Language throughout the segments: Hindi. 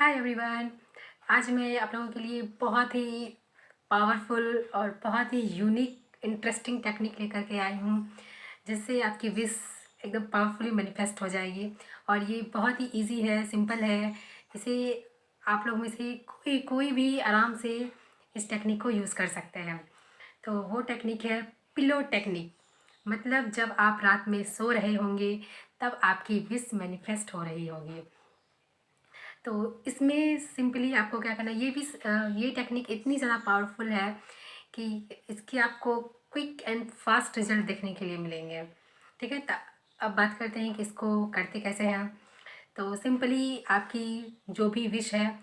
Hi everyone. आज मैं आप लोगों के लिए बहुत ही पावरफुल और बहुत ही यूनिक इंटरेस्टिंग टेक्निक लेकर के आई हूँ, जिससे आपकी विश एकदम पावरफुली मैनिफेस्ट हो जाएगी। और ये बहुत ही इजी है, सिंपल है। इसे आप लोग में से कोई कोई भी आराम से इस टेक्निक को यूज़ कर सकते हैं। तो वो टेक्निक है पिलो टेक्निक। मतलब जब आप रात में सो रहे होंगे तब आपकी विश मैनिफेस्ट हो रही होगी। तो इसमें सिंपली आपको क्या करना है, ये टेक्निक इतनी ज़्यादा पावरफुल है कि इसके आपको क्विक एंड फास्ट रिजल्ट देखने के लिए मिलेंगे। ठीक है, अब बात करते हैं कि इसको करते कैसे हैं। तो सिंपली आपकी जो भी विश है,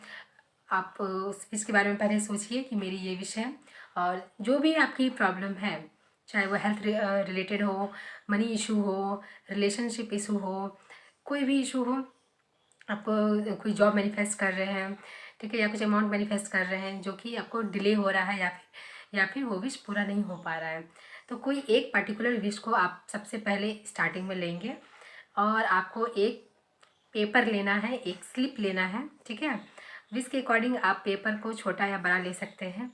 आप उस विश के बारे में पहले सोचिए कि मेरी ये विश है। और जो भी आपकी प्रॉब्लम है, चाहे वो हेल्थ रिलेटेड हो, मनी इशू हो, रिलेशनशिप इशू हो, कोई भी इशू हो, आप कोई जॉब मैनिफेस्ट कर रहे हैं, ठीक है, या कुछ अमाउंट मैनिफेस्ट कर रहे हैं जो कि आपको डिले हो रहा है, या फिर वो विश पूरा नहीं हो पा रहा है, तो कोई एक पर्टिकुलर विश को आप सबसे पहले स्टार्टिंग में लेंगे और आपको एक पेपर लेना है, एक स्लिप लेना है। ठीक है, विश के अकॉर्डिंग आप पेपर को छोटा या बड़ा ले सकते हैं।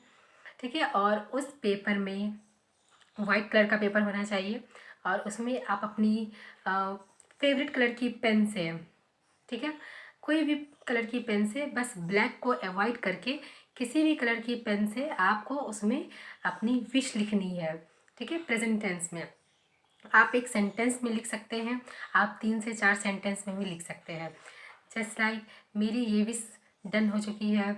ठीक है, और उस पेपर में वाइट कलर का पेपर होना चाहिए और उसमें आप अपनी फेवरेट कलर की पेन से, ठीक है, कोई भी कलर की पेन से, बस ब्लैक को अवॉइड करके किसी भी कलर की पेन से आपको उसमें अपनी विश लिखनी है। ठीक है, प्रेजेंट टेंस में आप एक सेंटेंस में लिख सकते हैं, आप 3 से 4 सेंटेंस में भी लिख सकते हैं। जस्ट लाइक मेरी ये विश डन हो चुकी है।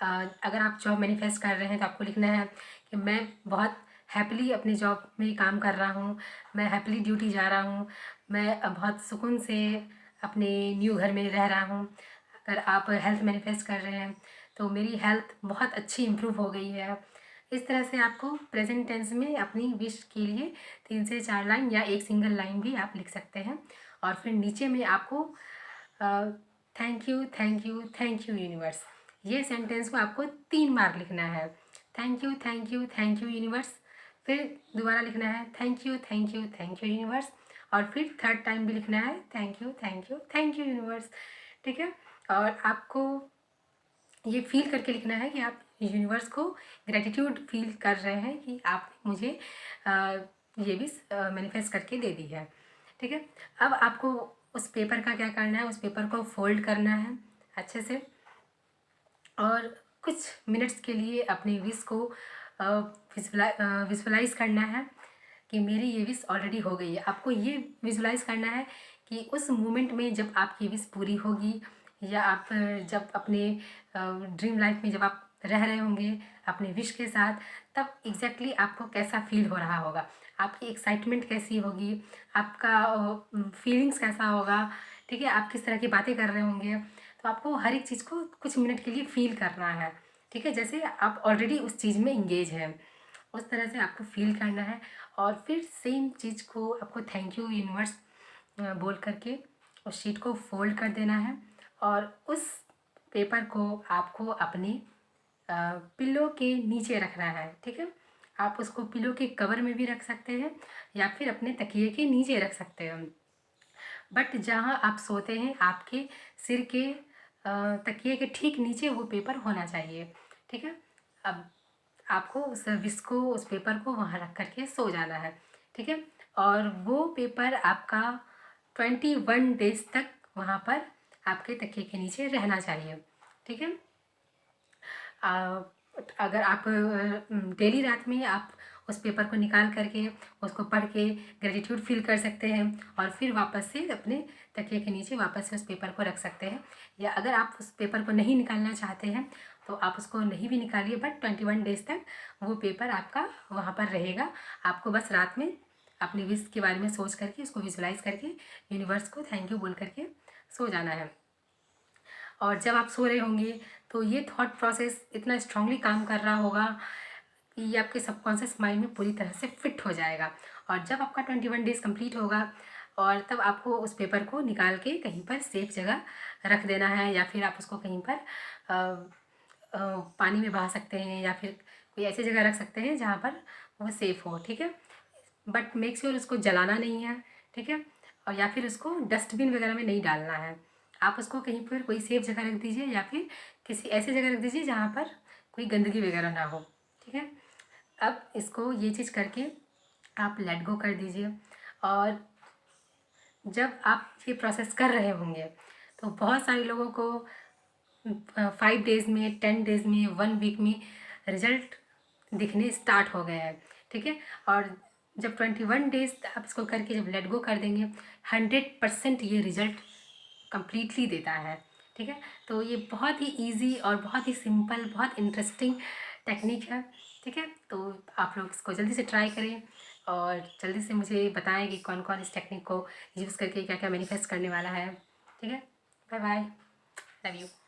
अगर आप जॉब मैनिफेस्ट कर रहे हैं तो आपको लिखना है कि मैं बहुत हैप्पीली अपने जॉब में काम कर रहा हूँ, मैं हैप्पीली ड्यूटी जा रहा हूँ, मैं बहुत सुकून से अपने न्यू घर में रह रहा हूँ। अगर आप हेल्थ मैनिफेस्ट कर रहे हैं तो मेरी हेल्थ बहुत अच्छी इम्प्रूव हो गई है। इस तरह से आपको प्रेजेंट टेंस में अपनी विश के लिए 3 से 4 लाइन या एक सिंगल लाइन भी आप लिख सकते हैं। और फिर नीचे में आपको thank you thank you thank you universe, ये सेंटेंस को आपको 3 बार लिखना है। Thank you thank you thank you universe, फिर दोबारा लिखना है thank you thank you thank you universe, और फिर थर्ड टाइम भी लिखना है thank you thank you thank you universe. ठीक है, और आपको ये फील करके लिखना है कि आप यूनिवर्स को ग्रेटिट्यूड फील कर रहे हैं कि आपने मुझे ये भी मैनिफेस्ट करके दे दी है। ठीक है, अब आपको उस पेपर का क्या करना है, उस पेपर को फोल्ड करना है अच्छे से और कुछ मिनट्स के लिए अपनी विश को विजुलाइज करना है कि मेरी ये विश ऑलरेडी हो गई है। आपको ये विजुलाइज करना है कि उस मोमेंट में जब आपकी विश पूरी होगी, या आप जब अपने ड्रीम लाइफ में जब आप रह रहे होंगे अपने विश के साथ, तब एग्जैक्टली आपको कैसा फील हो रहा होगा, आपकी एक्साइटमेंट कैसी होगी, आपका फीलिंग्स कैसा होगा। ठीक है, आप किस तरह की बातें कर रहे होंगे, तो आपको हर एक चीज़ को कुछ मिनट के लिए फील करना है। ठीक है, जैसे आप ऑलरेडी उस चीज़ में इंगेज हैं, उस तरह से आपको फील करना है। और फिर सेम चीज़ को आपको थैंक यू यूनिवर्स बोल करके उस शीट को फोल्ड कर देना है और उस पेपर को आपको अपने पिल्लो के नीचे रखना है। ठीक है, आप उसको पिल्लो के कवर में भी रख सकते हैं या फिर अपने तकिए के नीचे रख सकते हैं, बट जहाँ आप सोते हैं आपके सिर के तकिए के ठीक नीचे वो पेपर होना चाहिए। ठीक है, अब आपको उस विश को, उस पेपर को वहाँ रख करके सो जाना है। ठीक है, और वो पेपर आपका 21 डेज तक वहाँ पर आपके तकिए के नीचे रहना चाहिए। ठीक है, अगर आप डेली रात में आप उस पेपर को निकाल करके उसको पढ़ के ग्रेटिट्यूड फील कर सकते हैं और फिर वापस से अपने तकिए के नीचे वापस से उस पेपर को रख सकते हैं। या अगर आप उस पेपर को नहीं निकालना चाहते हैं तो आप उसको नहीं भी निकालिए, बट 21 डेज तक वो पेपर आपका वहाँ पर रहेगा। आपको बस रात में अपनी विश के बारे में सोच करके, उसको विजुलाइज करके यूनिवर्स को थैंक यू बोल करके सो जाना है। और जब आप सो रहे होंगे तो ये थॉट प्रोसेस इतना स्ट्रांगली काम कर रहा होगा कि ये आपके सबकॉन्शियस माइंड में पूरी तरह से फिट हो जाएगा। और जब आपका 21 डेज कंप्लीट होगा और तब आपको उस पेपर को निकाल के कहीं पर सेफ जगह रख देना है, या फिर आप उसको कहीं पर पानी में बहा सकते हैं या फिर कोई ऐसी जगह रख सकते हैं जहाँ पर वो सेफ़ हो। ठीक है, बट मेक श्योर उसको जलाना नहीं है। ठीक है, और या फिर उसको डस्टबिन वगैरह में नहीं डालना है। आप उसको कहीं पर कोई सेफ जगह रख दीजिए या फिर किसी ऐसी जगह रख दीजिए जहाँ पर कोई गंदगी वगैरह ना हो। ठीक है, अब इसको ये चीज़ करके आप लेट गो कर दीजिए। और जब आप ये प्रोसेस कर रहे होंगे तो बहुत सारे लोगों को 5 डेज़ में, 10 डेज़ में, 1 वीक में रिजल्ट दिखने स्टार्ट हो गया है। ठीक है, और जब 21 डेज़ आप इसको करके जब लेट गो कर देंगे 100% ये रिजल्ट कम्प्लीटली देता है। ठीक है, तो ये बहुत ही ईजी और बहुत ही सिंपल, बहुत इंटरेस्टिंग टेक्निक है। ठीक है, तो आप लोग इसको जल्दी से ट्राई करें और जल्दी से मुझे बताएं कि कौन कौन इस टेक्निक को यूज़ करके क्या क्या मैनिफेस्ट करने वाला है। ठीक है, बाय बाय, लव यू।